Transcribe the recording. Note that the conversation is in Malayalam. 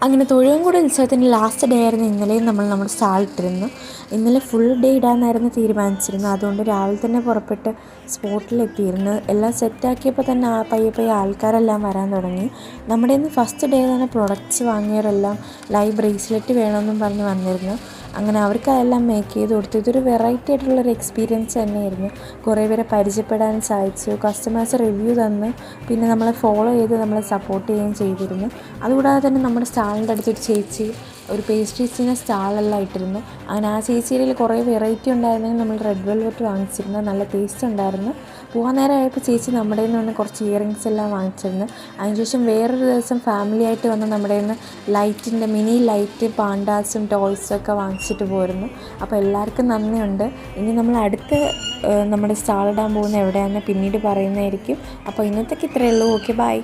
അങ്ങനെ തൊഴുകംകുടി ഉത്സവത്തിൻ്റെ ലാസ്റ്റ് ഡേ ആയിരുന്നു ഇന്നലെയും നമ്മൾ നമ്മുടെ സ്റ്റാളിട്ടിരുന്നു. ഇന്നലെ ഫുൾ ഡേ ഇടാമെന്നായിരുന്നു തീരുമാനിച്ചിരുന്നത്. അതുകൊണ്ട് രാവിലെ തന്നെ പുറപ്പെട്ട് സ്പോട്ടിലെത്തിയിരുന്നു. എല്ലാം സെറ്റാക്കിയപ്പോൾ തന്നെ പയ്യെ പയ്യെ ആൾക്കാരെല്ലാം വരാൻ തുടങ്ങി. നമ്മുടെ ഇന്ന് ഫസ്റ്റ് ഡേ തന്നെ പ്രൊഡക്ട്സ് വാങ്ങിയവരെല്ലാം ലൈവ് ബ്രേസ്ലെറ്റ് വേണമെന്നും പറഞ്ഞ് വന്നിരുന്നു. അങ്ങനെ അവർക്ക് അതെല്ലാം മേക്ക് ചെയ്ത് കൊടുത്തു. ഇതൊരു വെറൈറ്റി ആയിട്ടുള്ളൊരു എക്സ്പീരിയൻസ് തന്നെയായിരുന്നു. കുറേ പേരെ പരിചയപ്പെടാൻ സാധിച്ചു. കസ്റ്റമേഴ്സ് റിവ്യൂ തന്ന് പിന്നെ നമ്മളെ ഫോളോ ചെയ്ത് നമ്മളെ സപ്പോർട്ട് ചെയ്യുകയും ചെയ്തിരുന്നു. അതുകൂടാതെ തന്നെ നമ്മുടെ സ്റ്റാളിൻ്റെ അടുത്തൊരു ചേച്ചി ഒരു പേസ്ട്രീസിൻ്റെ സ്റ്റാളെല്ലാം ഇട്ടിരുന്നു. അങ്ങനെ ആ ചേച്ചിയിൽ കുറേ വെറൈറ്റി ഉണ്ടായിരുന്നെങ്കിൽ നമ്മൾ റെഡ് വെൽവെറ്റ് വാങ്ങിച്ചിരുന്നു. നല്ല ടേസ്റ്റ് ഉണ്ടായിരുന്നു. പോകാൻ നേരം ആയപ്പോൾ ചേച്ചി നമ്മുടെ നിന്ന് കുറച്ച് ഇയറിങ്സ് എല്ലാം വാങ്ങിച്ചിരുന്നു. അതിനുശേഷം വേറൊരു ദിവസം ഫാമിലി ആയിട്ട് വന്ന് നമ്മുടെ നിന്ന് ലൈറ്റിൻ്റെ മിനി ലൈറ്റ് പാണ്ടാസും ടോയ്സും ഒക്കെ വാങ്ങിച്ചിട്ട് പോരുന്നു. അപ്പോൾ എല്ലാവർക്കും നന്ദിയുണ്ട്. ഇനി നമ്മൾ അടുത്ത് നമ്മുടെ സ്റ്റാളിടാൻ പോകുന്ന എവിടെയാണെന്ന് പിന്നീട് പറയുന്നതായിരിക്കും. അപ്പോൾ ഇന്നത്തേക്ക് ഇത്രയേ ഉള്ളൂ. Okay, by.